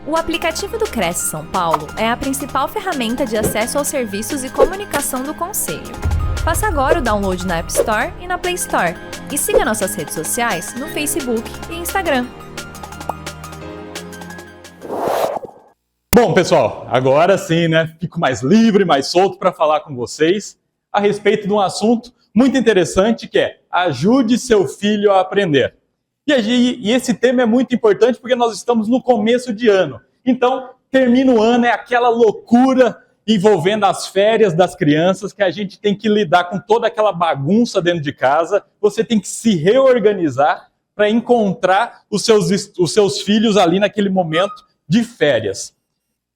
O aplicativo do Cresce São Paulo é a principal ferramenta de acesso aos serviços e comunicação do Conselho. Faça agora o download na App Store e na Play Store. E siga nossas redes sociais no Facebook e Instagram. Bom, pessoal, agora sim, né? Fico mais livre, mais solto para falar com vocês a respeito de um assunto muito interessante que é ajude seu filho a aprender. E esse tema é muito importante porque nós estamos no começo de ano. Então, termina o ano, é aquela loucura envolvendo as férias das crianças, que a gente tem que lidar com toda aquela bagunça dentro de casa. Você tem que se reorganizar para encontrar os seus filhos ali naquele momento de férias.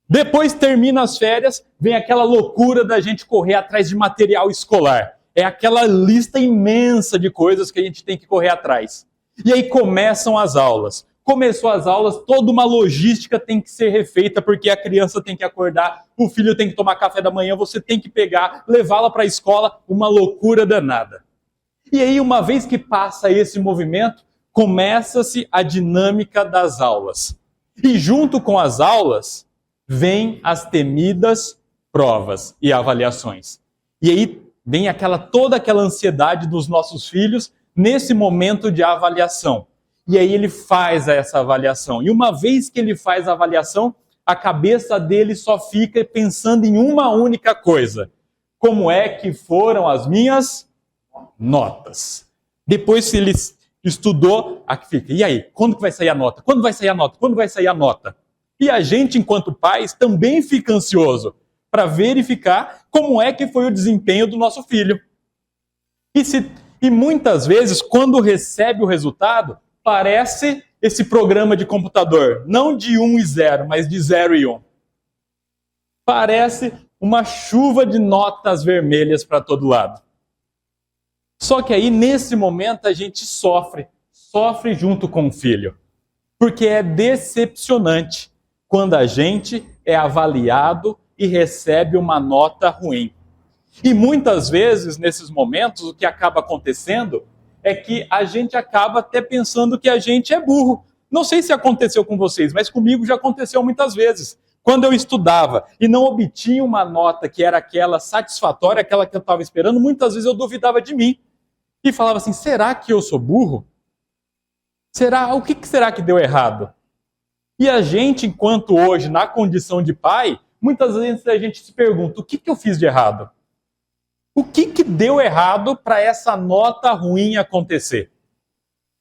Depois termina as férias, vem aquela loucura da gente correr atrás de material escolar. É aquela lista imensa de coisas que a gente tem que correr atrás. E aí começam as aulas. Começou as aulas, toda uma logística tem que ser refeita, porque a criança tem que acordar, o filho tem que tomar café da manhã, você tem que pegar, levá-la para a escola, uma loucura danada. E aí, uma vez que passa esse movimento, começa-se a dinâmica das aulas. E junto com as aulas, vêm as temidas provas e avaliações. E aí vem toda aquela ansiedade dos nossos filhos nesse momento de avaliação. E aí ele faz essa avaliação. E uma vez que ele faz a avaliação, a cabeça dele só fica pensando em uma única coisa. Como é que foram as minhas notas? Depois que ele estudou, aqui fica. E aí, quando que vai sair a nota? Quando vai sair a nota? Quando vai sair a nota? E a gente, enquanto pais, também fica ansioso para verificar como é que foi o desempenho do nosso filho. E muitas vezes, quando recebe o resultado, parece esse programa de computador, não de 1 e 0, mas de 0 e 1. Parece uma chuva de notas vermelhas para todo lado. Só que aí, nesse momento, a gente sofre junto com o filho. Porque é decepcionante quando a gente é avaliado e recebe uma nota ruim. E muitas vezes, nesses momentos, o que acaba acontecendo é que a gente acaba até pensando que a gente é burro. Não sei se aconteceu com vocês, mas comigo já aconteceu muitas vezes. Quando eu estudava e não obtinha uma nota que era aquela satisfatória, aquela que eu estava esperando, muitas vezes eu duvidava de mim. E falava assim, será que eu sou burro? O que será que deu errado? E a gente, enquanto hoje, na condição de pai, muitas vezes a gente se pergunta, o que eu fiz de errado? O que deu errado para essa nota ruim acontecer?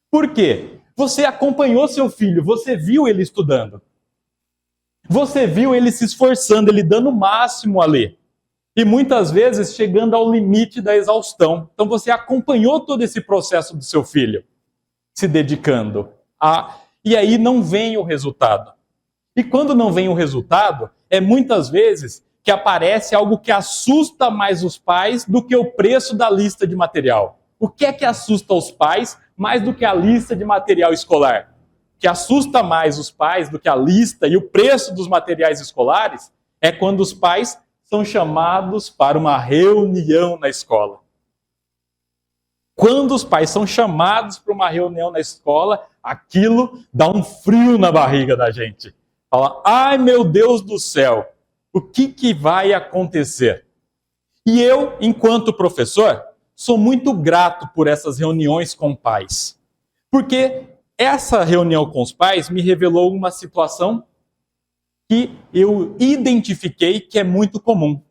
Por quê? Você acompanhou seu filho, você viu ele estudando. Você viu ele se esforçando, ele dando o máximo a ler. E muitas vezes chegando ao limite da exaustão. Então você acompanhou todo esse processo do seu filho, se dedicando. E aí não vem o resultado. E quando não vem o resultado, é muitas vezes que aparece algo que assusta mais os pais do que o preço da lista de material. O que é que assusta os pais mais do que a lista de material escolar? O que assusta mais os pais do que a lista e o preço dos materiais escolares é quando os pais são chamados para uma reunião na escola. Quando os pais são chamados para uma reunião na escola, aquilo dá um frio na barriga da gente. Fala, ai meu Deus do céu! O que vai acontecer? E eu, enquanto professor, sou muito grato por essas reuniões com pais. Porque essa reunião com os pais me revelou uma situação que eu identifiquei que é muito comum.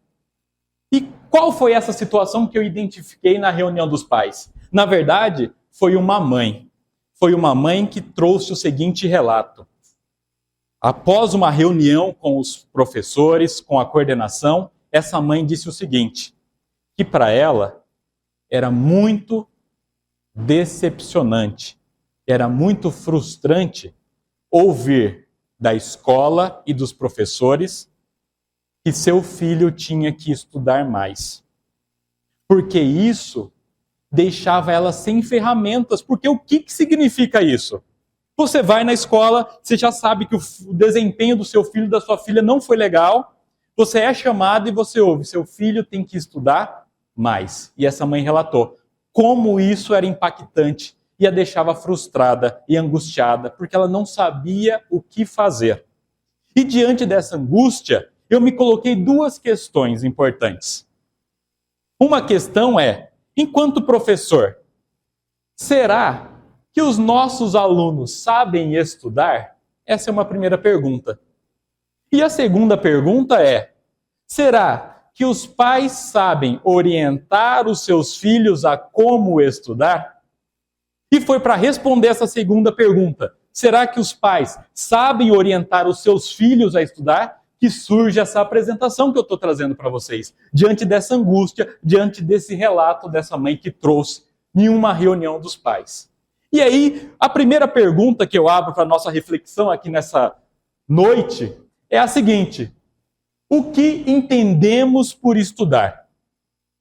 E qual foi essa situação que eu identifiquei na reunião dos pais? Na verdade, foi uma mãe. Foi uma mãe que trouxe o seguinte relato. Após uma reunião com os professores, com a coordenação, essa mãe disse o seguinte, que para ela era muito decepcionante, era muito frustrante ouvir da escola e dos professores que seu filho tinha que estudar mais. Porque isso deixava ela sem ferramentas. Porque o que significa isso? Você vai na escola, você já sabe que o desempenho do seu filho, da sua filha não foi legal, você é chamado e você ouve, seu filho tem que estudar mais. E essa mãe relatou como isso era impactante e a deixava frustrada e angustiada, porque ela não sabia o que fazer. E diante dessa angústia, eu me coloquei duas questões importantes. Uma questão é, enquanto professor, será que os nossos alunos sabem estudar? Essa é uma primeira pergunta. E a segunda pergunta é, será que os pais sabem orientar os seus filhos a como estudar? E foi para responder essa segunda pergunta, será que os pais sabem orientar os seus filhos a estudar? Que surge essa apresentação que eu estou trazendo para vocês, diante dessa angústia, diante desse relato dessa mãe que trouxe em uma reunião dos pais. E aí, a primeira pergunta que eu abro para a nossa reflexão aqui nessa noite é a seguinte: o que entendemos por estudar?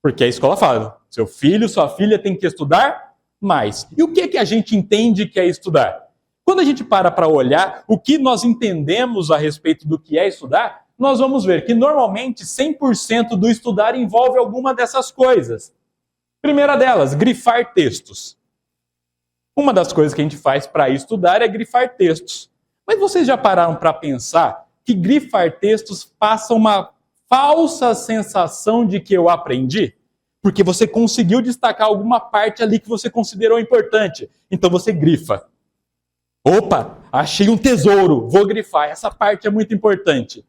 Porque a escola fala, seu filho, sua filha tem que estudar mais. E o que a gente entende que é estudar? Quando a gente para olhar o que nós entendemos a respeito do que é estudar, nós vamos ver que normalmente 100% do estudar envolve alguma dessas coisas. Primeira delas, grifar textos. Uma das coisas que a gente faz para estudar é grifar textos. Mas vocês já pararam para pensar que grifar textos passa uma falsa sensação de que eu aprendi? Porque você conseguiu destacar alguma parte ali que você considerou importante. Então você grifa. Opa, achei um tesouro, vou grifar. Essa parte é muito importante.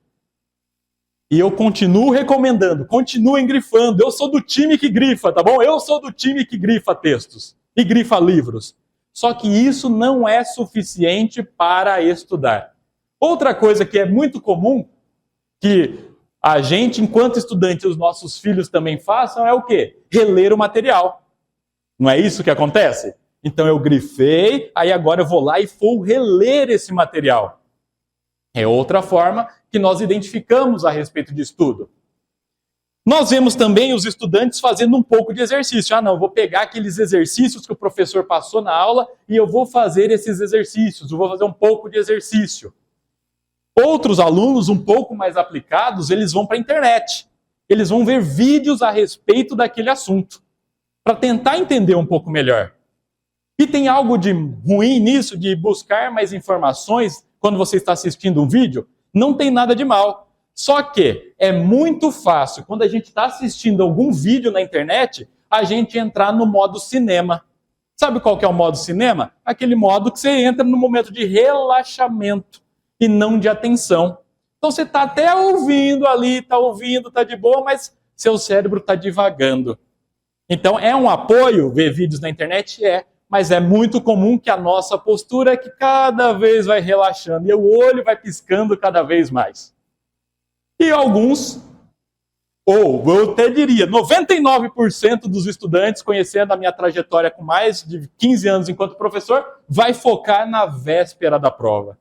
E eu continuo recomendando, continuem grifando. Eu sou do time que grifa, tá bom? Eu sou do time que grifa textos e grifa livros. Só que isso não é suficiente para estudar. Outra coisa que é muito comum, que a gente, enquanto estudante, os nossos filhos também façam, é o quê? Reler o material. Não é isso que acontece? Então eu grifei, aí agora eu vou lá e vou reler esse material. É outra forma que nós identificamos a respeito de estudo. Nós vemos também os estudantes fazendo um pouco de exercício. Não, eu vou pegar aqueles exercícios que o professor passou na aula e eu vou fazer esses exercícios, eu vou fazer um pouco de exercício. Outros alunos, um pouco mais aplicados, eles vão para a internet. Eles vão ver vídeos a respeito daquele assunto, para tentar entender um pouco melhor. E tem algo de ruim nisso, de buscar mais informações quando você está assistindo um vídeo? Não tem nada de mal. Só que é muito fácil, quando a gente está assistindo algum vídeo na internet, a gente entrar no modo cinema. Sabe qual que é o modo cinema? Aquele modo que você entra no momento de relaxamento e não de atenção. Então você está até ouvindo ali, está de boa, mas seu cérebro está divagando. Então é um apoio ver vídeos na internet? É. Mas é muito comum que a nossa postura é que cada vez vai relaxando e o olho vai piscando cada vez mais. E alguns, ou eu até diria, 99% dos estudantes, conhecendo a minha trajetória com mais de 15 anos enquanto professor, vai focar na véspera da prova.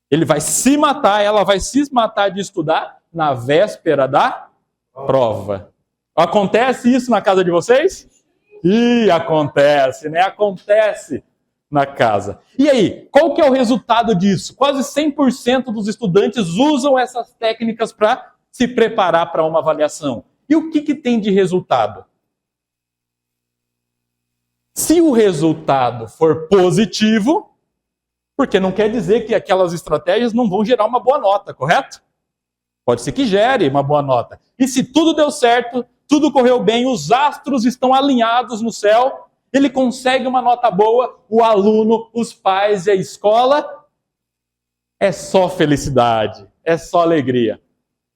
Ele vai se matar, ela vai se matar de estudar na véspera da prova. Acontece isso na casa de vocês? Ih, acontece, né? Acontece na casa. E aí, qual que é o resultado disso? Quase 100% dos estudantes usam essas técnicas para se preparar para uma avaliação. E o que tem de resultado? Se o resultado for positivo, porque não quer dizer que aquelas estratégias não vão gerar uma boa nota, correto? Pode ser que gere uma boa nota. E se tudo deu certo, tudo correu bem, os astros estão alinhados no céu, ele consegue uma nota boa, o aluno, os pais e a escola, é só felicidade, é só alegria.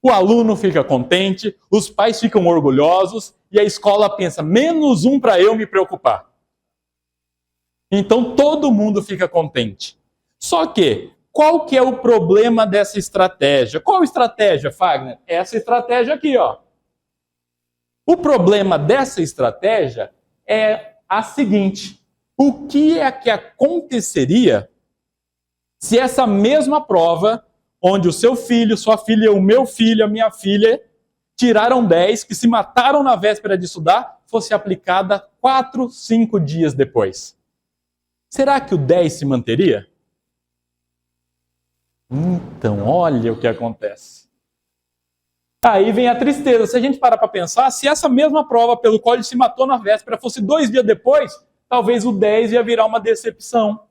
O aluno fica contente, os pais ficam orgulhosos e a escola pensa, menos um para eu me preocupar. Então todo mundo fica contente. Só que, qual que é o problema dessa estratégia? Qual estratégia, Fagner? Essa estratégia aqui, ó. O problema dessa estratégia é a seguinte: o que é que aconteceria se essa mesma prova, onde o seu filho, sua filha, o meu filho, a minha filha, tiraram 10, que se mataram na véspera de estudar, fosse aplicada 4, 5 dias depois? Será que o 10 se manteria? Então, olha o que acontece. Aí vem a tristeza. Se a gente parar para pensar, se essa mesma prova pelo qual ele se matou na véspera fosse 2 dias depois, talvez o 10 ia virar uma decepção.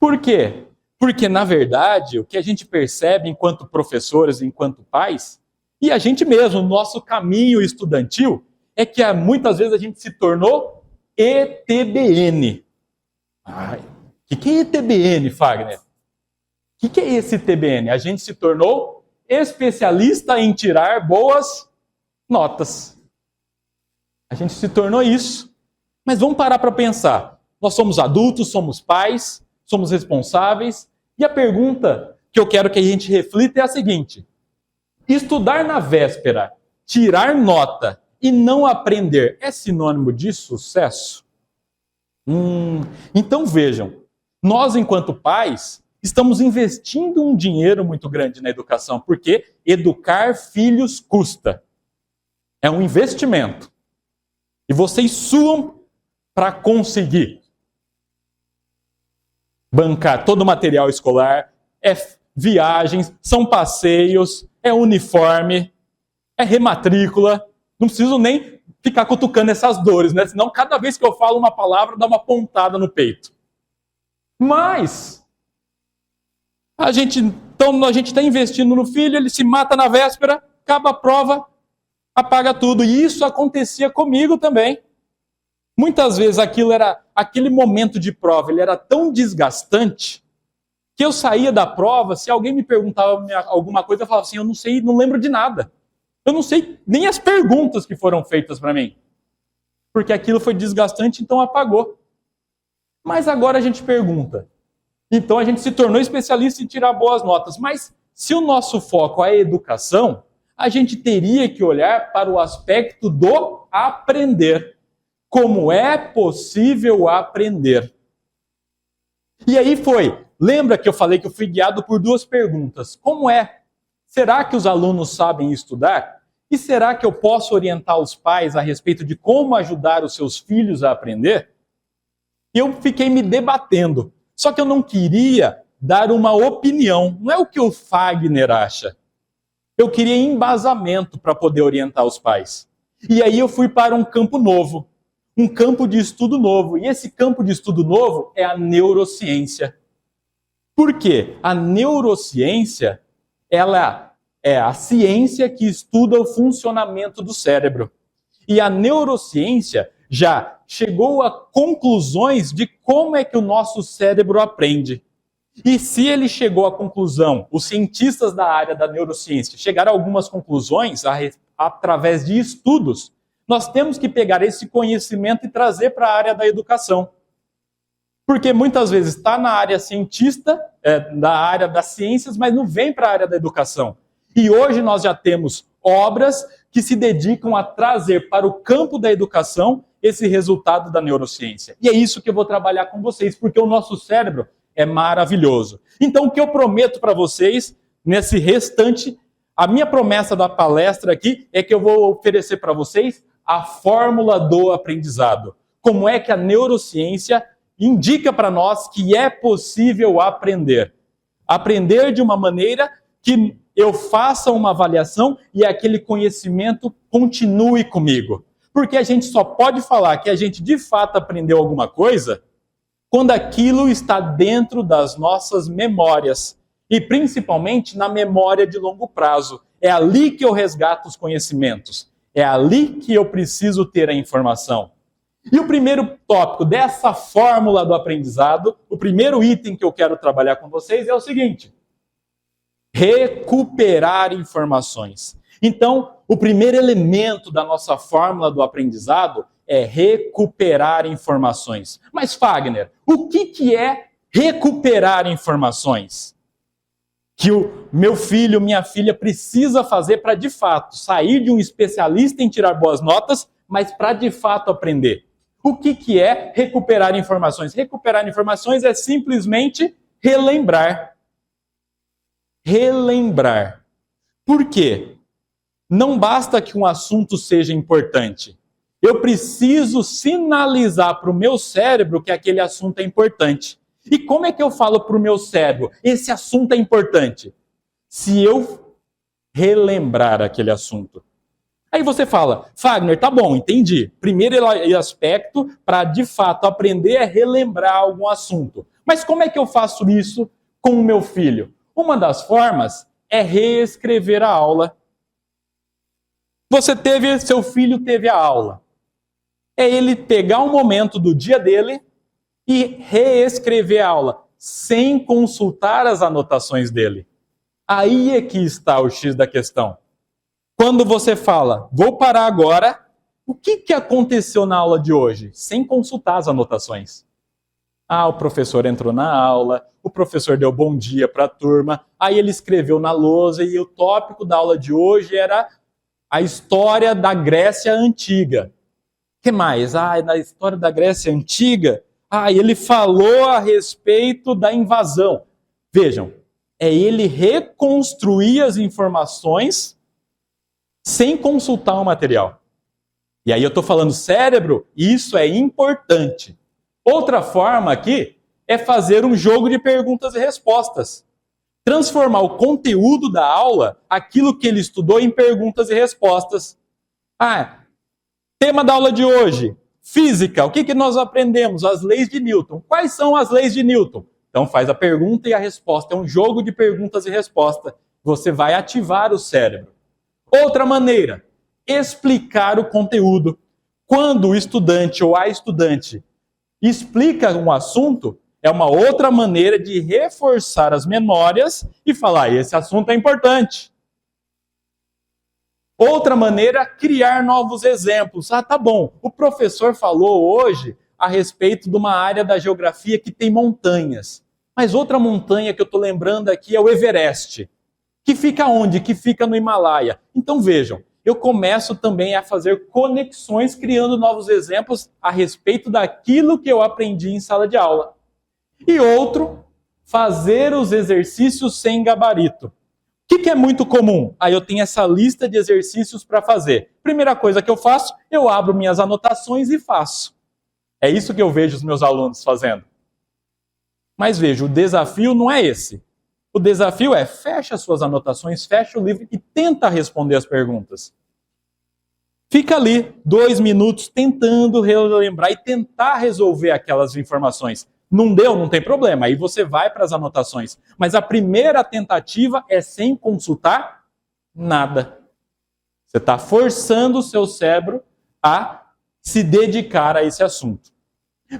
Por quê? Porque, na verdade, o que a gente percebe enquanto professores, enquanto pais, e a gente mesmo, no nosso caminho estudantil, é que muitas vezes a gente se tornou ETBN. O que é ETBN, Fagner? O que é esse ETBN? A gente se tornou especialista em tirar boas notas. A gente se tornou isso. Mas vamos parar para pensar. Nós somos adultos, somos pais, somos responsáveis. E a pergunta que eu quero que a gente reflita é a seguinte: estudar na véspera, tirar nota e não aprender é sinônimo de sucesso? Então vejam, nós enquanto pais estamos investindo um dinheiro muito grande na educação, porque educar filhos custa. É um investimento. E vocês suam para conseguir bancar todo o material escolar, é viagens, são passeios, é uniforme, é rematrícula. Não preciso nem ficar cutucando essas dores, né? Senão cada vez que eu falo uma palavra, dá uma pontada no peito. Mas a gente está investindo no filho, ele se mata na véspera, acaba a prova, apaga tudo. E isso acontecia comigo também. Muitas vezes aquele momento de prova, ele era tão desgastante que eu saía da prova, se alguém me perguntava alguma coisa, eu falava assim, eu não sei, não lembro de nada. Eu não sei nem as perguntas que foram feitas para mim. Porque aquilo foi desgastante, então apagou. Mas agora a gente pergunta. Então a gente se tornou especialista em tirar boas notas. Mas se o nosso foco é a educação, a gente teria que olhar para o aspecto do aprender. Como é possível aprender? E aí lembra que eu falei que eu fui guiado por duas perguntas. Como é? Será que os alunos sabem estudar? E será que eu posso orientar os pais a respeito de como ajudar os seus filhos a aprender? E eu fiquei me debatendo. Só que eu não queria dar uma opinião. Não é o que o Fagner acha. Eu queria embasamento para poder orientar os pais. E aí eu fui para um campo novo. Um campo de estudo novo. E esse campo de estudo novo é a neurociência. Por quê? A neurociência, ela é a ciência que estuda o funcionamento do cérebro. E a neurociência já chegou a conclusões de como é que o nosso cérebro aprende. E se ele chegou à conclusão, os cientistas da área da neurociência chegaram a algumas conclusões através de estudos, nós temos que pegar esse conhecimento e trazer para a área da educação. Porque muitas vezes está na área cientista, da área das ciências, mas não vem para a área da educação. E hoje nós já temos obras que se dedicam a trazer para o campo da educação esse resultado da neurociência. E é isso que eu vou trabalhar com vocês, porque o nosso cérebro é maravilhoso. Então o que eu prometo para vocês, nesse restante, a minha promessa da palestra aqui é que eu vou oferecer para vocês a fórmula do aprendizado. Como é que a neurociência indica para nós que é possível aprender. Aprender de uma maneira que eu faça uma avaliação e aquele conhecimento continue comigo. Porque a gente só pode falar que a gente de fato aprendeu alguma coisa quando aquilo está dentro das nossas memórias. E principalmente na memória de longo prazo. É ali que eu resgato os conhecimentos. É ali que eu preciso ter a informação. E o primeiro tópico dessa fórmula do aprendizado, o primeiro item que eu quero trabalhar com vocês é o seguinte: recuperar informações. Então, o primeiro elemento da nossa fórmula do aprendizado é recuperar informações. Mas, Fagner, o que é recuperar informações? Que o meu filho, minha filha precisa fazer para, de fato, sair de um especialista em tirar boas notas, mas para, de fato, aprender. O que é recuperar informações? Recuperar informações é simplesmente relembrar. Relembrar. Por quê? Não basta que um assunto seja importante. Eu preciso sinalizar para o meu cérebro que aquele assunto é importante. E como é que eu falo para o meu cérebro? Esse assunto é importante. Se eu relembrar aquele assunto. Aí você fala, Fagner, tá bom, entendi. Primeiro aspecto para de fato aprender é relembrar algum assunto. Mas como é que eu faço isso com o meu filho? Uma das formas é reescrever a aula. Seu filho teve a aula. É ele pegar um momento do dia dele e reescrever a aula, sem consultar as anotações dele. Aí é que está o X da questão. Quando você fala, vou parar agora, o que aconteceu na aula de hoje? Sem consultar as anotações. O professor entrou na aula, o professor deu bom dia para a turma, aí ele escreveu na lousa e o tópico da aula de hoje era a história da Grécia Antiga. O que mais? Na história da Grécia Antiga, ele falou a respeito da invasão. Vejam, é ele reconstruir as informações sem consultar o material. E aí eu estou falando cérebro, isso é importante. Outra forma aqui é fazer um jogo de perguntas e respostas. Transformar o conteúdo da aula, aquilo que ele estudou, em perguntas e respostas. Tema da aula de hoje, física. O que nós aprendemos? As leis de Newton. Quais são as leis de Newton? Então faz a pergunta e a resposta. É um jogo de perguntas e respostas. Você vai ativar o cérebro. Outra maneira, explicar o conteúdo. Quando o estudante ou a estudante explica um assunto, é uma outra maneira de reforçar as memórias e falar, esse assunto é importante. Outra maneira, criar novos exemplos. Tá bom, o professor falou hoje a respeito de uma área da geografia que tem montanhas. Mas outra montanha que eu estou lembrando aqui é o Everest. Que fica onde? Que fica no Himalaia. Então vejam, eu começo também a fazer conexões, criando novos exemplos a respeito daquilo que eu aprendi em sala de aula. E outro, fazer os exercícios sem gabarito. O que é muito comum? Eu tenho essa lista de exercícios para fazer. Primeira coisa que eu faço, eu abro minhas anotações e faço. É isso que eu vejo os meus alunos fazendo. Mas veja, o desafio não é esse. O desafio é fecha suas anotações, fecha o livro e tenta responder as perguntas. Fica ali 2 minutos tentando relembrar e tentar resolver aquelas informações. Não deu? Não tem problema. Aí você vai para as anotações. Mas a primeira tentativa é sem consultar nada. Você está forçando o seu cérebro a se dedicar a esse assunto.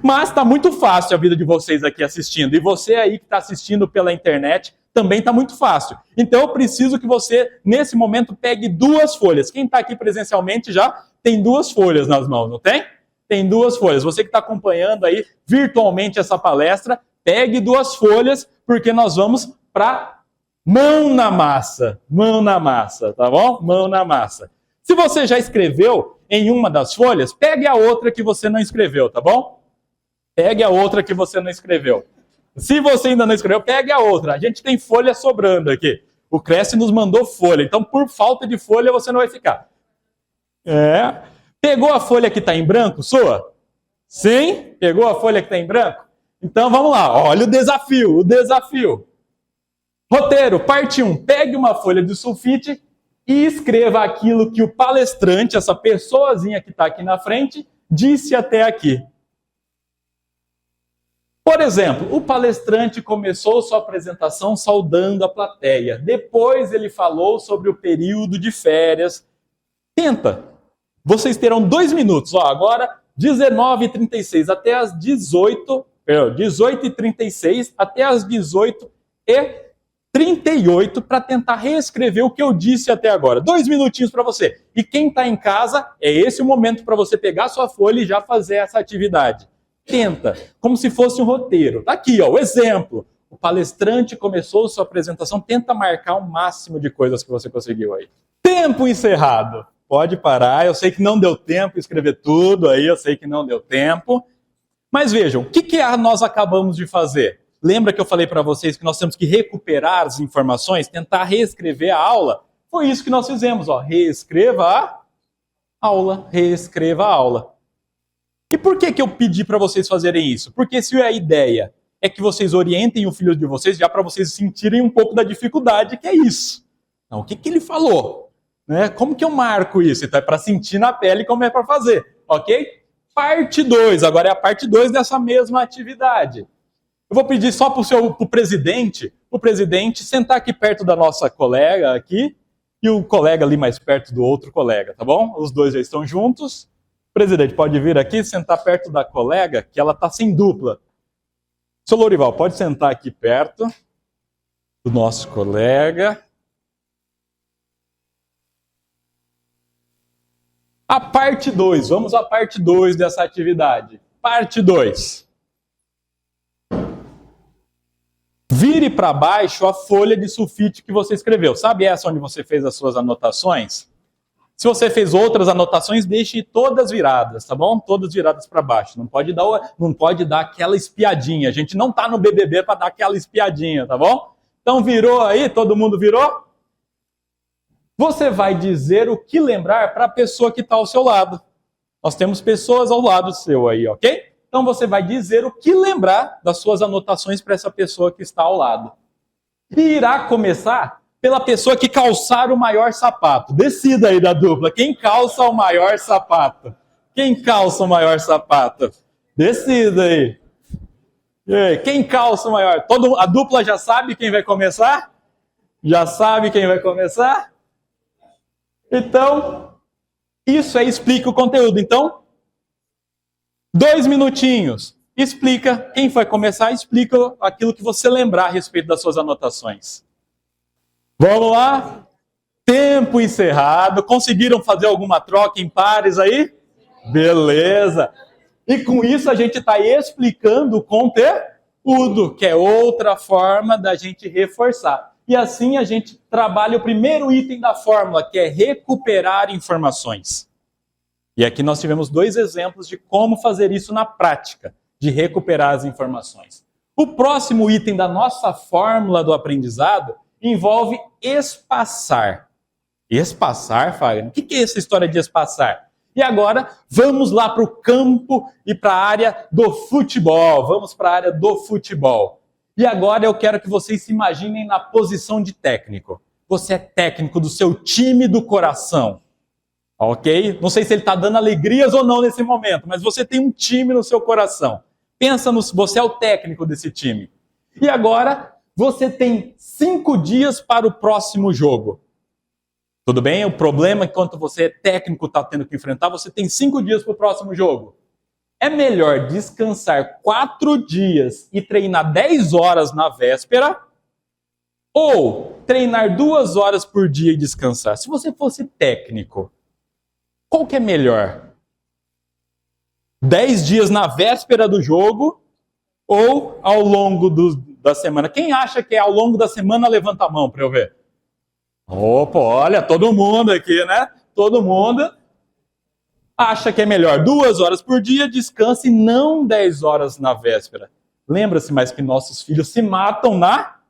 Mas está muito fácil a vida de vocês aqui assistindo. E você aí que está assistindo pela internet, também está muito fácil. Então eu preciso que você, nesse momento, pegue 2 folhas. Quem está aqui presencialmente já tem 2 folhas nas mãos, não tem? Tem 2 folhas. Você que está acompanhando aí virtualmente essa palestra, pegue 2 folhas, porque nós vamos para mão na massa. Mão na massa, tá bom? Mão na massa. Se você já escreveu em uma das folhas, pegue a outra que você não escreveu, tá bom? Pegue a outra que você não escreveu. Se você ainda não escreveu, pegue a outra. A gente tem folha sobrando aqui. O Cresce nos mandou folha. Então, por falta de folha, você não vai ficar. Pegou a folha que está em branco, sua? Sim? Pegou a folha que está em branco? Então, vamos lá. Olha o desafio. Roteiro, parte 1. Pegue uma folha de sulfite e escreva aquilo que o palestrante, essa pessoazinha que está aqui na frente, disse até aqui. Por exemplo, o palestrante começou sua apresentação saudando a plateia. Depois ele falou sobre o período de férias. Tenta. Vocês terão 2 minutos. Agora, 19h36 até as 18h36 até as 18h38 para tentar reescrever o que eu disse até agora. 2 minutinhos para você. E quem está em casa, é esse o momento para você pegar sua folha e já fazer essa atividade. Tenta, como se fosse um roteiro. Está aqui, o exemplo. O palestrante começou sua apresentação, tenta marcar o máximo de coisas que você conseguiu aí. Tempo encerrado. Pode parar, eu sei que não deu tempo de escrever tudo aí, eu sei que não deu tempo. Mas vejam, o que nós acabamos de fazer? Lembra que eu falei para vocês que nós temos que recuperar as informações, tentar reescrever a aula? Foi isso que nós fizemos, reescreva a aula, reescreva a aula. E por que eu pedi para vocês fazerem isso? Porque se a ideia é que vocês orientem o filho de vocês, já para vocês sentirem um pouco da dificuldade que é isso. Então, o que ele falou? Como que eu marco isso? Então é para sentir na pele como é para fazer, ok? Parte 2, agora é a parte 2 dessa mesma atividade. Eu vou pedir só para o presidente o presidente sentar aqui perto da nossa colega aqui e o colega ali mais perto do outro colega, tá bom? Os dois já estão juntos. Presidente, pode vir aqui, sentar perto da colega, que ela está sem dupla. Seu Lourival, pode sentar aqui perto do nosso colega. A parte 2, vamos à parte 2 dessa atividade. Parte 2. Vire para baixo a folha de sulfite que você escreveu. Sabe essa onde você fez as suas anotações? Se você fez outras anotações, deixe todas viradas, tá bom? Todas viradas para baixo. Não pode dar aquela espiadinha. A gente não está no BBB para dar aquela espiadinha, tá bom? Então virou aí? Todo mundo virou? Você vai dizer o que lembrar para a pessoa que está ao seu lado. Nós temos pessoas ao lado seu aí, ok? Então você vai dizer o que lembrar das suas anotações para essa pessoa que está ao lado. E irá começar pela pessoa que calçar o maior sapato. Decida aí da dupla. Quem calça o maior sapato? Quem calça o maior sapato? Decida aí. E aí, quem calça o maior? A dupla já sabe quem vai começar? Já sabe quem vai começar? Então, isso aí explica o conteúdo. Então, 2 minutinhos. Explica. Quem vai começar, explica aquilo que você lembrar a respeito das suas anotações. Vamos lá? Tempo encerrado. Conseguiram fazer alguma troca em pares aí? Beleza. E com isso a gente está explicando o conteúdo, que é outra forma da gente reforçar. E assim a gente trabalha o primeiro item da fórmula, que é recuperar informações. E aqui nós tivemos 2 exemplos de como fazer isso na prática, de recuperar as informações. O próximo item da nossa fórmula do aprendizado envolve espaçar. Espaçar, Fagner? O que é essa história de espaçar? E agora, vamos lá para o campo e para a área do futebol. Vamos para a área do futebol. E agora eu quero que vocês se imaginem na posição de técnico. Você é técnico do seu time do coração. Ok? Não sei se ele está dando alegrias ou não nesse momento, mas você tem um time no seu coração. Pensa você é o técnico desse time. E agora, você tem 5 dias para o próximo jogo. Tudo bem? O problema é que quando você é técnico, está tendo que enfrentar, você tem 5 dias para o próximo jogo. É melhor descansar 4 dias e treinar 10 horas na véspera ou treinar 2 horas por dia e descansar? Se você fosse técnico, qual que é melhor? 10 dias na véspera do jogo ou ao longo da semana? Quem acha que é ao longo da semana, levanta a mão para eu ver. Opa, olha, todo mundo aqui, né? Todo mundo acha que é melhor 2 horas por dia, descanse e não 10 horas na véspera. Lembra-se mais que nossos filhos se matam na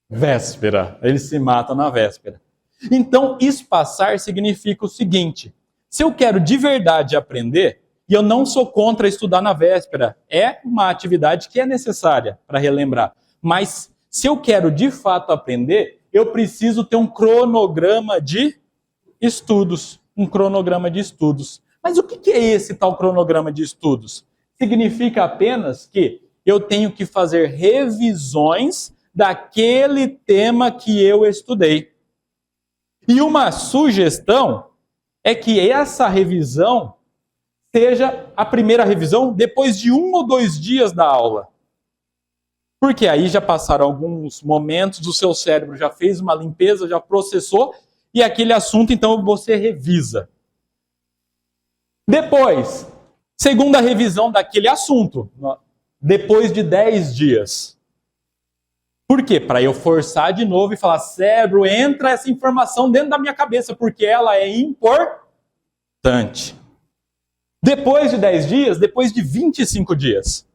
véspera. Eles se matam na véspera. Então, espaçar significa o seguinte: se eu quero de verdade aprender, e eu não sou contra estudar na véspera, é uma atividade que é necessária para relembrar. Mas se eu quero de fato aprender, eu preciso ter um cronograma de estudos. Um cronograma de estudos. Mas o que é esse tal cronograma de estudos? Significa apenas que eu tenho que fazer revisões daquele tema que eu estudei. E uma sugestão é que essa revisão seja a primeira revisão depois de 1 ou 2 dias da aula. Porque aí já passaram alguns momentos, o seu cérebro já fez uma limpeza, já processou, e aquele assunto, então, você revisa. Depois, segunda revisão daquele assunto, depois de 10 dias. Por quê? Para eu forçar de novo e falar, cérebro, entra essa informação dentro da minha cabeça, porque ela é importante. Depois de 10 dias, depois de 25 dias.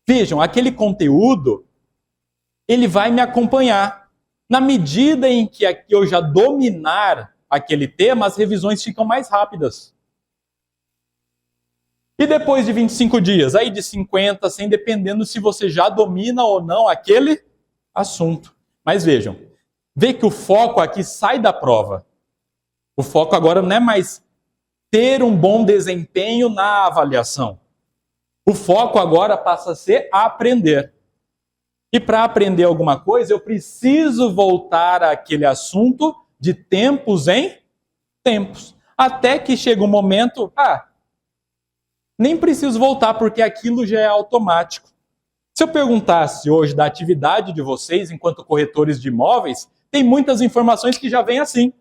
Vejam, aquele conteúdo, ele vai me acompanhar. Na medida em que eu já dominar aquele tema, as revisões ficam mais rápidas. E depois de 25 dias, aí de 50, 100, dependendo se você já domina ou não aquele assunto. Mas vejam, vê que o foco aqui sai da prova. O foco agora não é mais ter um bom desempenho na avaliação. O foco agora passa a ser aprender. E para aprender alguma coisa, eu preciso voltar àquele assunto de tempos em tempos. Até que chega um momento, nem preciso voltar porque aquilo já é automático. Se eu perguntasse hoje da atividade de vocês enquanto corretores de imóveis, tem muitas informações que já vêm assim.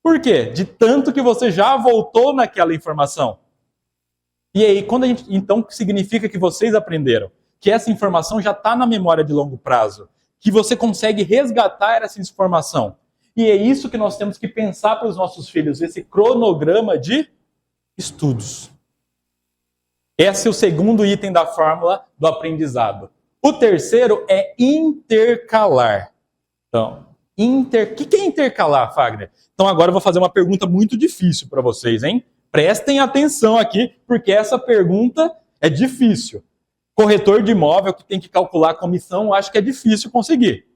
Por quê? De tanto que você já voltou naquela informação. E aí, então, o que significa que vocês aprenderam? Que essa informação já está na memória de longo prazo. Que você consegue resgatar essa informação. E é isso que nós temos que pensar para os nossos filhos, esse cronograma de estudos. Esse é o segundo item da fórmula do aprendizado. O terceiro é intercalar. Então, o que é intercalar, Fagner? Então agora eu vou fazer uma pergunta muito difícil para vocês, hein? Prestem atenção aqui, porque essa pergunta é difícil. Corretor de imóvel que tem que calcular a comissão, eu acho que é difícil conseguir.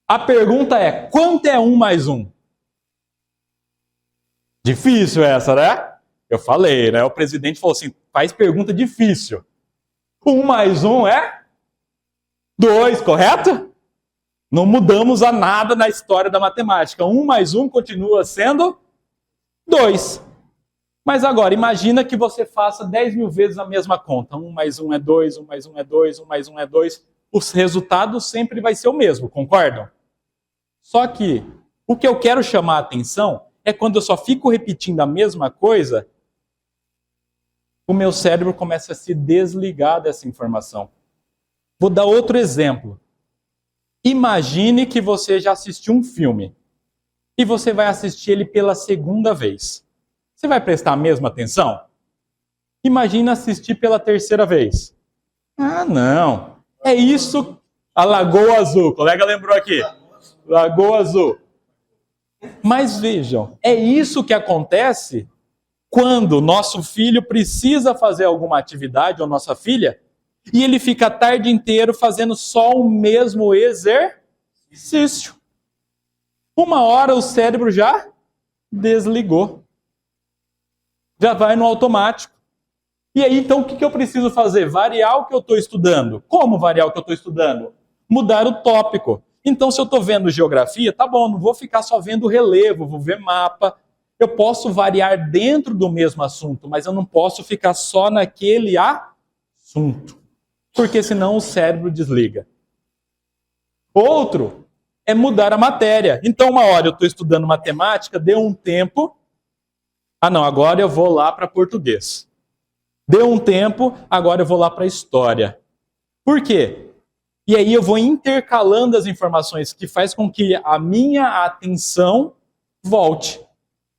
A pergunta é, quanto é 1 mais 1? Difícil essa, né? Eu falei, né? O presidente falou assim, faz pergunta difícil. 1 mais 1 é 2, correto? Não mudamos a nada na história da matemática. 1 mais 1 continua sendo 2. Mas agora, imagina que você faça 10 mil vezes a mesma conta. 1 mais 1 é 2, 1 mais 1 é 2, 1 mais 1 é 2. O resultado sempre vai ser o mesmo, concordam? Só que o que eu quero chamar a atenção é quando eu só fico repetindo a mesma coisa, o meu cérebro começa a se desligar dessa informação. Vou dar outro exemplo. Imagine que você já assistiu um filme e você vai assistir ele pela segunda vez. Você vai prestar a mesma atenção? Imagina assistir pela terceira vez. Não. É isso. A Lagoa Azul. O colega lembrou aqui. Lagoa Azul. Mas vejam, é isso que acontece quando nosso filho precisa fazer alguma atividade, ou nossa filha, e ele fica a tarde inteira fazendo só o mesmo exercício. Uma hora o cérebro já desligou. Já vai no automático. E aí, então, o que eu preciso fazer? Variar o que eu estou estudando. Como variar o que eu estou estudando? Mudar o tópico. Então, se eu estou vendo geografia, tá bom, não vou ficar só vendo relevo, vou ver mapa. Eu posso variar dentro do mesmo assunto, mas eu não posso ficar só naquele assunto. Porque senão o cérebro desliga. Outro é mudar a matéria. Então, uma hora eu estou estudando matemática, deu um tempo. Não, agora eu vou lá para português. Deu um tempo, agora eu vou lá para história. Por quê? E aí eu vou intercalando as informações que faz com que a minha atenção volte.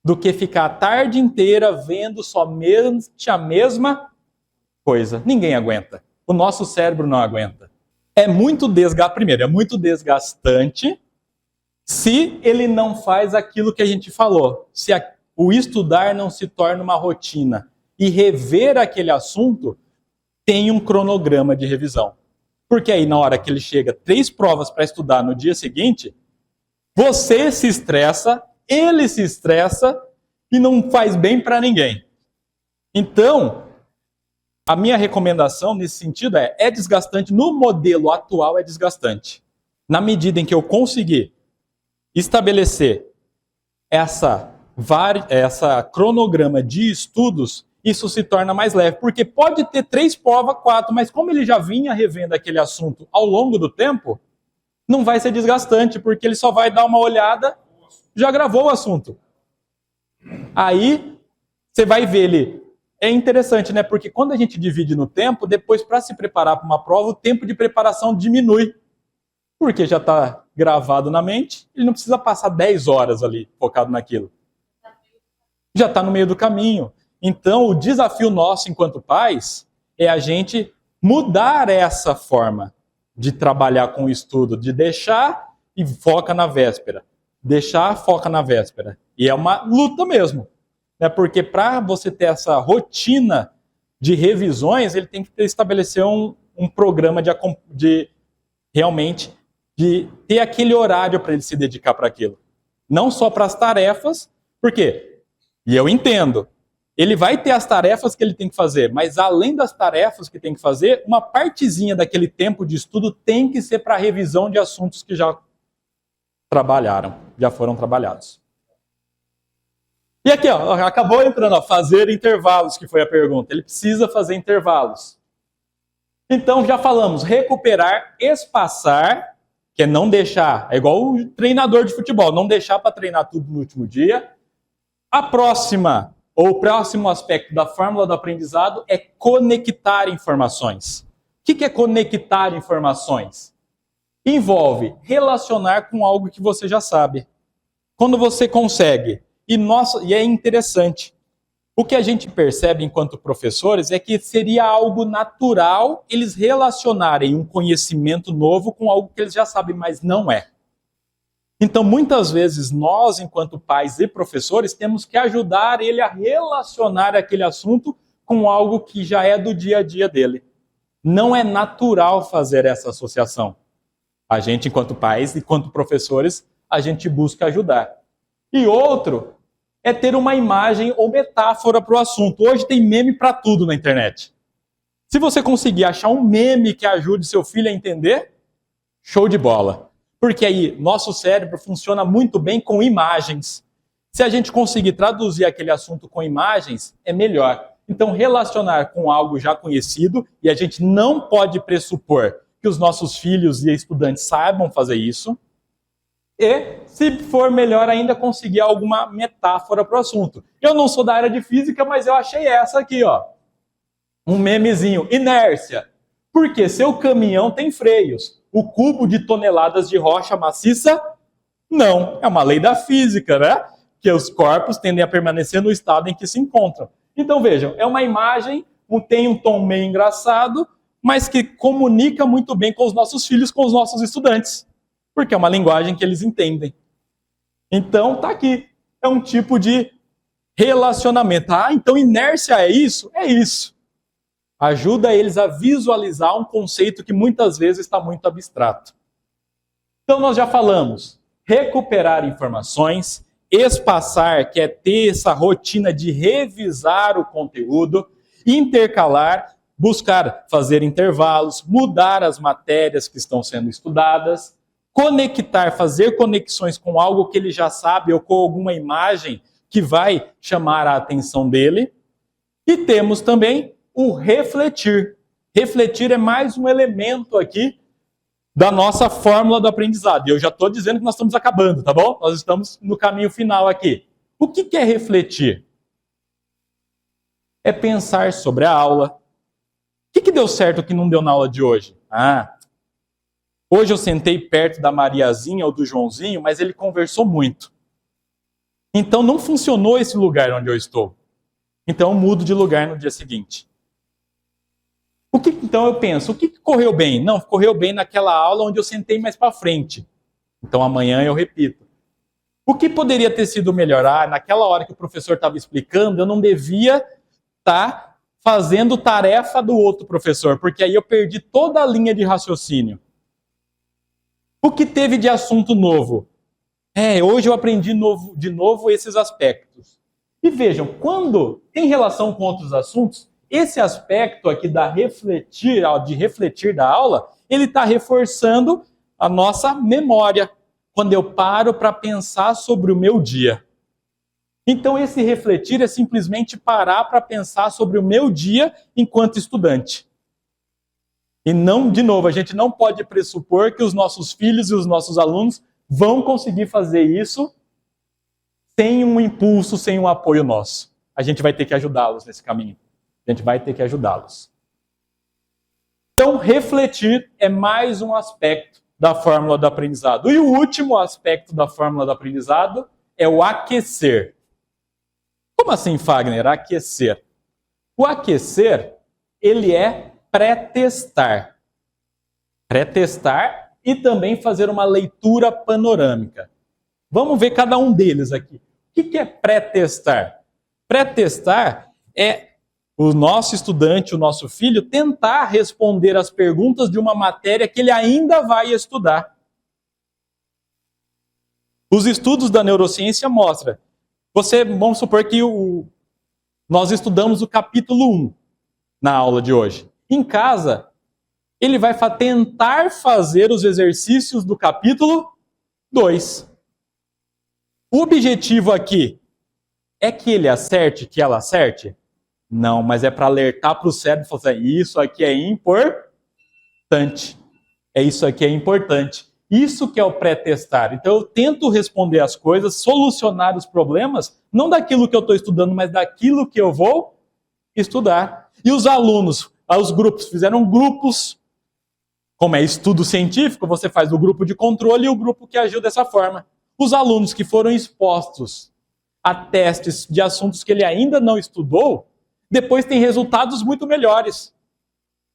Do que ficar a tarde inteira vendo somente a mesma coisa. Ninguém aguenta. O nosso cérebro não aguenta. É muito desgastante se ele não faz aquilo que a gente falou. Se o estudar não se torna uma rotina. E rever aquele assunto tem um cronograma de revisão. Porque aí na hora que ele chega 3 provas para estudar no dia seguinte, você se estressa, ele se estressa e não faz bem para ninguém. Então, a minha recomendação nesse sentido é desgastante, no modelo atual é desgastante. Na medida em que eu conseguir estabelecer essa cronograma de estudos, isso se torna mais leve. Porque pode ter 3 provas, 4, mas como ele já vinha revendo aquele assunto ao longo do tempo, não vai ser desgastante, porque ele só vai dar uma olhada, já gravou o assunto. Aí, você vai ver ele. É interessante, né? Porque quando a gente divide no tempo, depois para se preparar para uma prova, o tempo de preparação diminui. Porque já está gravado na mente, ele não precisa passar 10 horas ali focado naquilo. Já está no meio do caminho. Então, o desafio nosso enquanto pais é a gente mudar essa forma de trabalhar com o estudo, de deixar e foca na véspera. Deixar, foca na véspera. E é uma luta mesmo. Né? Porque para você ter essa rotina de revisões, ele tem que estabelecer um programa de realmente de ter aquele horário para ele se dedicar para aquilo. Não só para as tarefas, por quê? E eu entendo. ele vai ter as tarefas que ele tem que fazer, mas além das tarefas que tem que fazer, uma partezinha daquele tempo de estudo tem que ser para revisão de assuntos que já foram trabalhados. E aqui, ó, acabou entrando, ó, fazer intervalos, que foi a pergunta. Ele precisa fazer intervalos. Então, já falamos, recuperar, espaçar, que é não deixar, é igual o treinador de futebol, não deixar para treinar tudo no último dia. A próxima, ou o próximo aspecto da fórmula do aprendizado é conectar informações. O que é conectar informações? Envolve relacionar com algo que você já sabe. Quando você consegue, e é interessante, o que a gente percebe enquanto professores é que seria algo natural eles relacionarem um conhecimento novo com algo que eles já sabem, mas não é. Então, muitas vezes, nós, enquanto pais e professores, temos que ajudar ele a relacionar aquele assunto com algo que já é do dia a dia dele. Não é natural fazer essa associação. A gente, enquanto pais e enquanto professores, a gente busca ajudar. E outro é ter uma imagem ou metáfora para o assunto. Hoje tem meme para tudo na internet. Se você conseguir achar um meme que ajude seu filho a entender, show de bola. Porque aí, nosso cérebro funciona muito bem com imagens. Se a gente conseguir traduzir aquele assunto com imagens, é melhor. Então, relacionar com algo já conhecido, e a gente não pode pressupor que os nossos filhos e estudantes saibam fazer isso. E, se for melhor ainda, conseguir alguma metáfora para o assunto. Eu não sou da área de física, mas eu achei essa aqui, ó. Um memezinho. Inércia. Porque seu caminhão tem freios. O cubo de toneladas de rocha maciça, não. É uma lei da física, né? Que os corpos tendem a permanecer no estado em que se encontram. Então, vejam, é uma imagem, tem um tom meio engraçado, mas que comunica muito bem com os nossos filhos, com os nossos estudantes. Porque é uma linguagem que eles entendem. Então, tá aqui. É um tipo de relacionamento. Ah, então inércia é isso? É isso. Ajuda eles a visualizar um conceito que muitas vezes está muito abstrato. Então, nós já falamos. Recuperar informações, espaçar, que é ter essa rotina de revisar o conteúdo, intercalar, buscar fazer intervalos, mudar as matérias que estão sendo estudadas, conectar, fazer conexões com algo que ele já sabe ou com alguma imagem que vai chamar a atenção dele. E temos também o refletir. Refletir é mais um elemento aqui da nossa fórmula do aprendizado. E eu já estou dizendo que nós estamos acabando, tá bom? Nós estamos no caminho final aqui. O que é refletir? É pensar sobre a aula. O que deu certo que não deu na aula de hoje? Hoje eu sentei perto da Mariazinha ou do Joãozinho, mas ele conversou muito. Então não funcionou esse lugar onde eu estou. Então eu mudo de lugar no dia seguinte. Então eu penso, o que correu bem? Não, correu bem naquela aula onde eu sentei mais para frente. Então amanhã eu repito. O que poderia ter sido melhor? Naquela hora que o professor estava explicando, eu não devia estar fazendo tarefa do outro professor, porque aí eu perdi toda a linha de raciocínio. O que teve de assunto novo? Hoje eu aprendi de novo esses aspectos. E vejam, quando tem relação com outros assuntos, esse aspecto aqui de refletir da aula, ele está reforçando a nossa memória, quando eu paro para pensar sobre o meu dia. Então esse refletir é simplesmente parar para pensar sobre o meu dia enquanto estudante. E não, de novo, a gente não pode pressupor que os nossos filhos e os nossos alunos vão conseguir fazer isso sem um impulso, sem um apoio nosso. A gente vai ter que ajudá-los nesse caminho. A gente vai ter que ajudá-los. Então, refletir é mais um aspecto da fórmula do aprendizado. E o último aspecto da fórmula do aprendizado é o aquecer. Como assim, Fagner? Aquecer. O aquecer, ele é pré-testar. Pré-testar e também fazer uma leitura panorâmica. Vamos ver cada um deles aqui. O que é pré-testar? Pré-testar é o nosso estudante, o nosso filho, tentar responder as perguntas de uma matéria que ele ainda vai estudar. Os estudos da neurociência mostram. Vamos supor que Nós estudamos o capítulo 1 na aula de hoje. Em casa, ele vai tentar fazer os exercícios do capítulo 2. O objetivo aqui é que ele acerte, que ela acerte? Não, mas é para alertar para o cérebro e falar assim, isso aqui é importante. Isso aqui é importante. Isso que é o pré-testar. Então eu tento responder as coisas, solucionar os problemas, não daquilo que eu estou estudando, mas daquilo que eu vou estudar. E os alunos, os grupos, fizeram grupos. Como é estudo científico, você faz o grupo de controle e o grupo que agiu dessa forma. Os alunos que foram expostos a testes de assuntos que ele ainda não estudou, depois têm resultados muito melhores.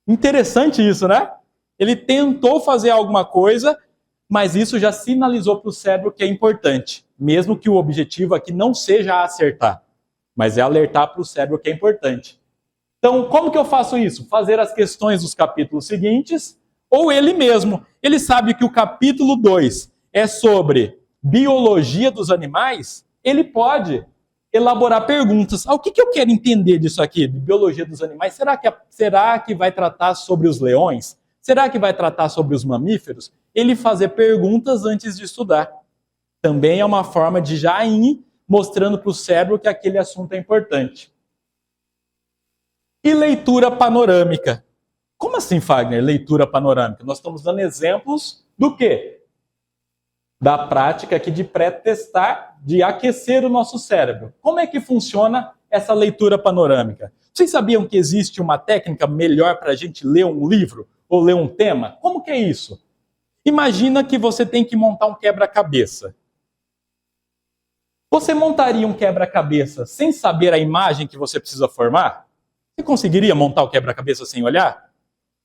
Interessante isso, né? Ele tentou fazer alguma coisa, mas isso já sinalizou para o cérebro que é importante. Mesmo que o objetivo aqui não seja acertar, mas é alertar para o cérebro que é importante. Então, como que eu faço isso? Fazer as questões dos capítulos seguintes, ou ele mesmo. Ele sabe que o capítulo 2 é sobre biologia dos animais, ele pode elaborar perguntas. O que eu quero entender disso aqui, de biologia dos animais? Será que vai tratar sobre os leões? Será que vai tratar sobre os mamíferos? Ele fazer perguntas antes de estudar. Também é uma forma de já ir mostrando para o cérebro que aquele assunto é importante. E leitura panorâmica. Como assim, Fagner, leitura panorâmica? Nós estamos dando exemplos do quê? Da prática aqui de pré-testar, de aquecer o nosso cérebro. Como é que funciona essa leitura panorâmica? Vocês sabiam que existe uma técnica melhor para a gente ler um livro ou ler um tema? Como que é isso? Imagina que você tem que montar um quebra-cabeça. Você montaria um quebra-cabeça sem saber a imagem que você precisa formar? Você conseguiria montar o quebra-cabeça sem olhar?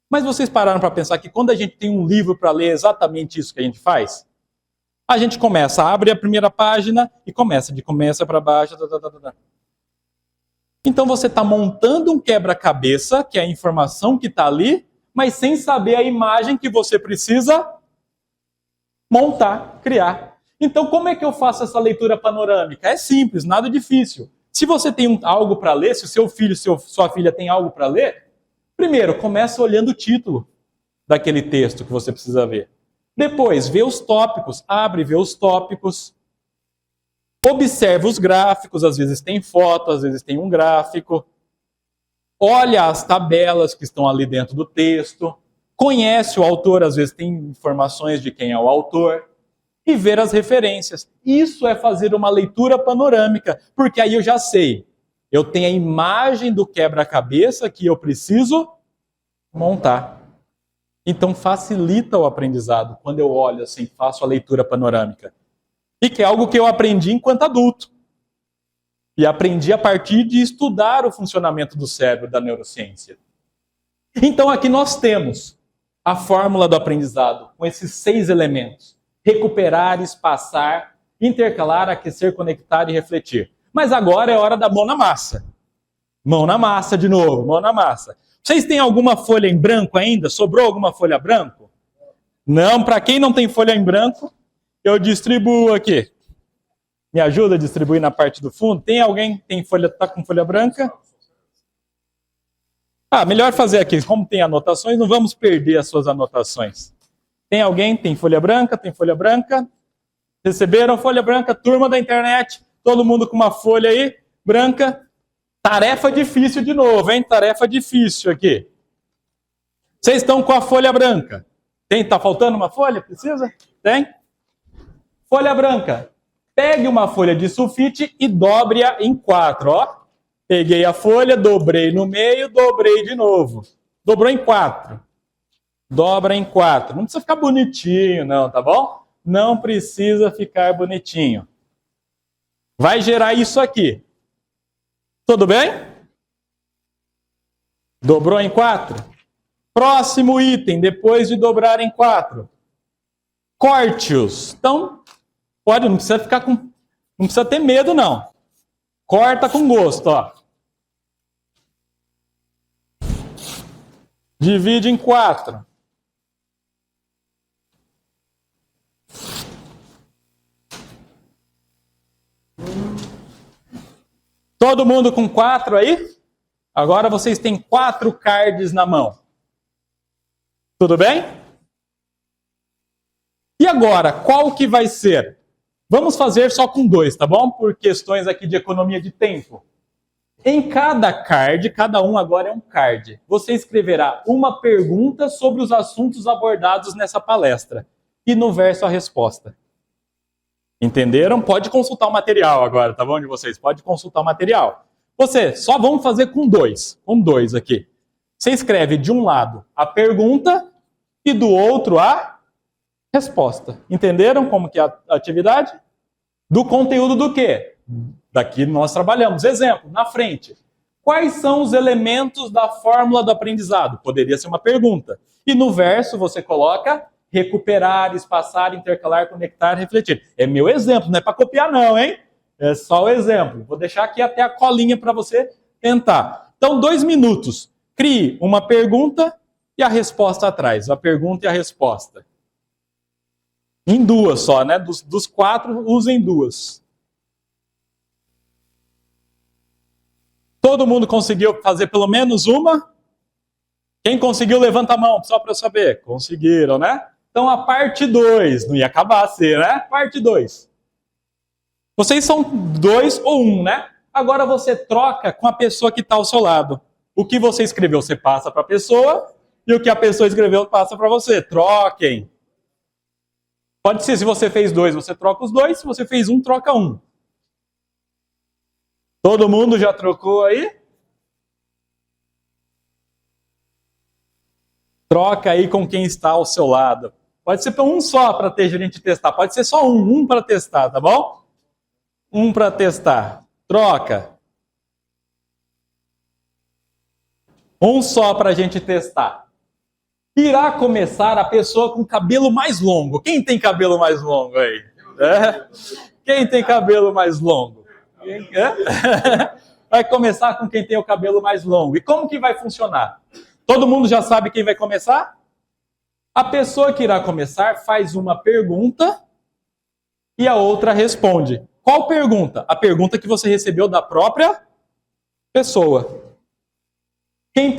Mas vocês pararam para pensar que quando a gente tem um livro para ler, é exatamente isso que a gente faz? A gente abre a primeira página e começa para baixo. Então você está montando um quebra-cabeça, que é a informação que está ali, mas sem saber a imagem que você precisa montar, criar. Então como é que eu faço essa leitura panorâmica? É simples, nada difícil. Se você tem algo para ler, se o seu filho, sua filha tem algo para ler, primeiro, começa olhando o título daquele texto que você precisa ver. Depois, vê os tópicos, vê os tópicos. Observa os gráficos, às vezes tem foto, às vezes tem um gráfico. Olha as tabelas que estão ali dentro do texto. Conhece o autor, às vezes tem informações de quem é o autor. E ver as referências. Isso é fazer uma leitura panorâmica, porque aí eu já sei. Eu tenho a imagem do quebra-cabeça que eu preciso montar. Então facilita o aprendizado quando eu olho assim, faço a leitura panorâmica. E que é algo que eu aprendi enquanto adulto. E aprendi a partir de estudar o funcionamento do cérebro da neurociência. Então aqui nós temos a fórmula do aprendizado com esses 6 elementos. Recuperar, espaçar, intercalar, aquecer, conectar e refletir. Mas agora é hora da mão na massa. Mão na massa de novo, mão na massa. Vocês têm alguma folha em branco ainda? Sobrou alguma folha branco? Não, para quem não tem folha em branco, eu distribuo aqui. Me ajuda a distribuir na parte do fundo? Tem alguém que está com folha branca? Melhor fazer aqui. Como tem anotações, não vamos perder as suas anotações. Tem alguém? Tem folha branca? Tem folha branca? Receberam folha branca? Turma da internet? Todo mundo com uma folha aí, branca? Tarefa difícil de novo, hein? Tarefa difícil aqui. Vocês estão com a folha branca? Tá faltando uma folha? Precisa? Tem? Folha branca. Pegue uma folha de sulfite e dobre-a em 4, ó. Peguei a folha, dobrei no meio, dobrei de novo. Dobrou em 4. Dobra em 4. Não precisa ficar bonitinho, não, tá bom? Não precisa ficar bonitinho. Vai gerar isso aqui. Tudo bem? Dobrou em 4? Próximo item, depois de dobrar em 4. Corte-os. Então, não precisa ficar com... Não precisa ter medo, não. Corta com gosto, ó. Divide em 4. Todo mundo com 4 aí? Agora vocês têm 4 cards na mão. Tudo bem? E agora, qual que vai ser? Vamos fazer só com 2, tá bom? Por questões aqui de economia de tempo. Em cada card, cada um agora é um card. Você escreverá uma pergunta sobre os assuntos abordados nessa palestra. E no verso a resposta. Entenderam? Pode consultar o material agora, tá bom de vocês? Pode consultar o material. Você, só vamos fazer com 2. Com 2 aqui. Você escreve de um lado a pergunta e do outro a resposta. Entenderam como que é a atividade? Do conteúdo do quê? Daqui nós trabalhamos. Exemplo, na frente. Quais são os elementos da fórmula do aprendizado? Poderia ser uma pergunta. E no verso você coloca recuperar, espaçar, intercalar, conectar, refletir. É meu exemplo, não é para copiar não, hein? É só o exemplo. Vou deixar aqui até a colinha para você tentar. Então, 2 minutos. Crie uma pergunta e a resposta atrás. A pergunta e a resposta. Em 2 só, né? Dos 4, usem 2. Todo mundo conseguiu fazer pelo menos uma? Quem conseguiu, levanta a mão, só para eu saber. Conseguiram, né? Então, a parte 2. Não ia acabar assim, né? Parte 2. Vocês são 2 ou 1, né? Agora você troca com a pessoa que está ao seu lado. O que você escreveu, você passa para a pessoa. E o que a pessoa escreveu, passa para você. Troquem. Pode ser, se você fez 2, você troca os 2. Se você fez 1, troca 1. Todo mundo já trocou aí? Troca aí com quem está ao seu lado. Pode ser para um só para ter gente testar. Pode ser só um para testar, tá bom? Um para testar. Troca. Um só para a gente testar. Irá começar a pessoa com cabelo mais longo. Quem tem cabelo mais longo aí? É? Quem tem cabelo mais longo? É? Vai começar com quem tem o cabelo mais longo. E como que vai funcionar? Todo mundo já sabe quem vai começar? A pessoa que irá começar faz uma pergunta e a outra responde. Qual pergunta? A pergunta que você recebeu da própria pessoa. Quem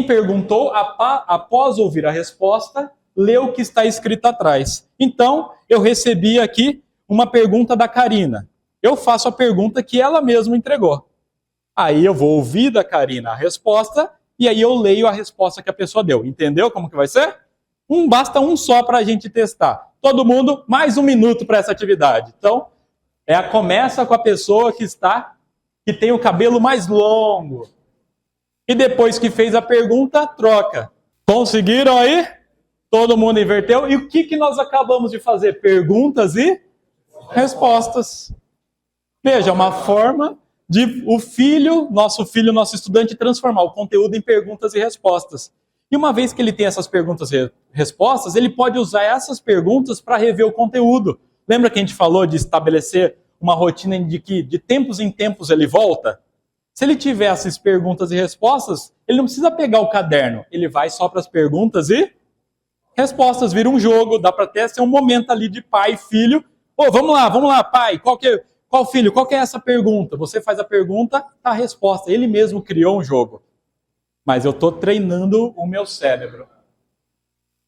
perguntou, após ouvir a resposta, leu o que está escrito atrás. Então, eu recebi aqui uma pergunta da Karina. Eu faço a pergunta que ela mesma entregou. Aí eu vou ouvir da Karina a resposta e aí eu leio a resposta que a pessoa deu. Entendeu como que vai ser? Basta um só para a gente testar. Todo mundo, mais 1 minuto para essa atividade. Então, começa com a pessoa que tem o cabelo mais longo. E depois que fez a pergunta, troca. Conseguiram aí? Todo mundo inverteu. E o que nós acabamos de fazer? Perguntas e respostas. Veja, uma forma de nosso estudante, transformar o conteúdo em perguntas e respostas. E uma vez que ele tem essas perguntas e respostas, ele pode usar essas perguntas para rever o conteúdo. Lembra que a gente falou de estabelecer uma rotina de que de tempos em tempos ele volta? Se ele tiver essas perguntas e respostas, ele não precisa pegar o caderno. Ele vai só para as perguntas e respostas. Vira um jogo, dá para até ser um momento ali de pai e filho. Vamos lá, pai, qual filho? Qual que é essa pergunta? Você faz a pergunta, tá a resposta. Ele mesmo criou um jogo. Mas eu estou treinando o meu cérebro.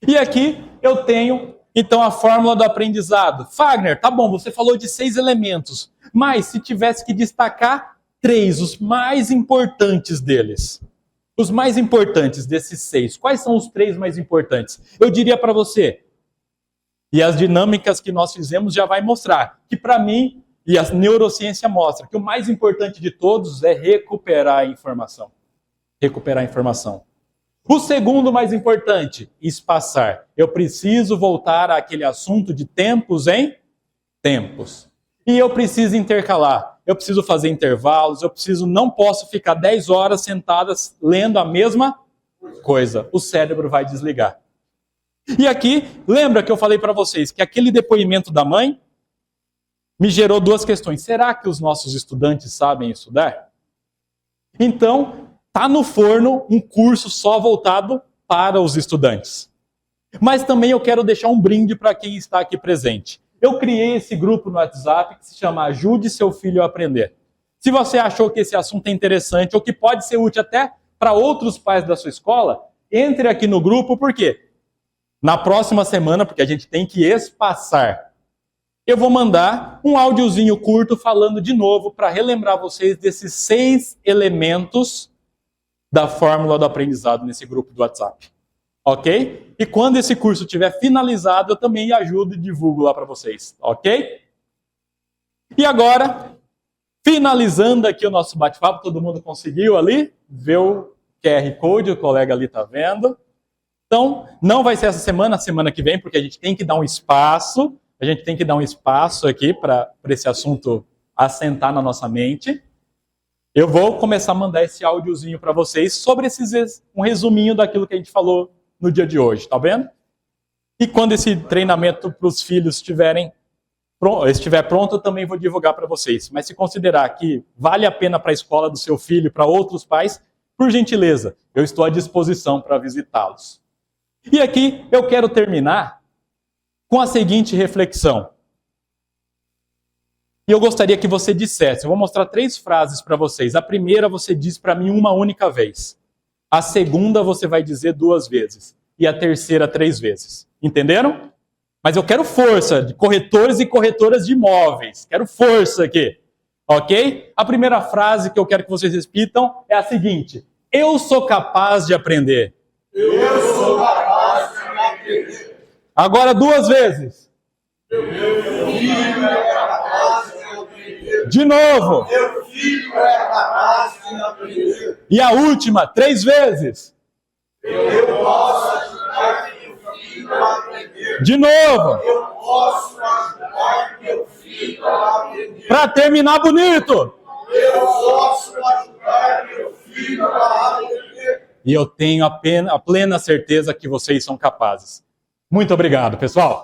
E aqui eu tenho, então, a fórmula do aprendizado. Fagner, tá bom, você falou de 6 elementos. Mas se tivesse que destacar 3, os mais importantes deles. Os mais importantes desses 6. Quais são os 3 mais importantes? Eu diria para você, e as dinâmicas que nós fizemos já vai mostrar, que para mim, e a neurociência mostra, que o mais importante de todos é recuperar a informação. Recuperar a informação. O segundo mais importante, espaçar. Eu preciso voltar àquele assunto de tempos em tempos. E eu preciso intercalar. Eu preciso fazer intervalos, não posso ficar 10 horas sentadas lendo a mesma coisa. O cérebro vai desligar. E aqui, lembra que eu falei para vocês que aquele depoimento da mãe me gerou 2 questões. Será que os nossos estudantes sabem estudar? Então, está no forno um curso só voltado para os estudantes. Mas também eu quero deixar um brinde para quem está aqui presente. Eu criei esse grupo no WhatsApp que se chama Ajude Seu Filho a Aprender. Se você achou que esse assunto é interessante ou que pode ser útil até para outros pais da sua escola, entre aqui no grupo, por quê? Na próxima semana, porque a gente tem que espaçar, eu vou mandar um áudiozinho curto falando de novo para relembrar vocês desses 6 elementos da fórmula do aprendizado nesse grupo do WhatsApp. Ok? E quando esse curso estiver finalizado, eu também ajudo e divulgo lá para vocês. Ok? E agora, finalizando aqui o nosso bate-papo, todo mundo conseguiu ali ver o QR Code, o colega ali está vendo. Então, não vai ser essa semana, a semana que vem, porque a gente tem que dar um espaço, aqui para esse assunto assentar na nossa mente. Eu vou começar a mandar esse áudiozinho para vocês sobre um resuminho daquilo que a gente falou no dia de hoje, tá vendo? E quando esse treinamento para os filhos estiver pronto, eu também vou divulgar para vocês. Mas se considerar que vale a pena para a escola do seu filho, para outros pais, por gentileza, eu estou à disposição para visitá-los. E aqui eu quero terminar com a seguinte reflexão. E eu gostaria que você dissesse, eu vou mostrar 3 frases para vocês. A primeira você diz para mim uma única vez. A segunda você vai dizer 2 vezes. E a terceira 3 vezes. Entenderam? Mas eu quero força de corretores e corretoras de imóveis. Quero força aqui. Ok? A primeira frase que eu quero que vocês repitam é a seguinte. Eu sou capaz de aprender. Eu sou capaz de aprender. Agora 2 vezes. Meu filho é capaz de aprender. De novo. Meu filho é capaz de aprender. E a última, 3 vezes. Eu posso ajudar meu filho a aprender. De novo. Eu posso ajudar meu filho a aprender. Para terminar bonito. Eu posso ajudar meu filho a aprender. E eu tenho a plena certeza que vocês são capazes. Muito obrigado, pessoal.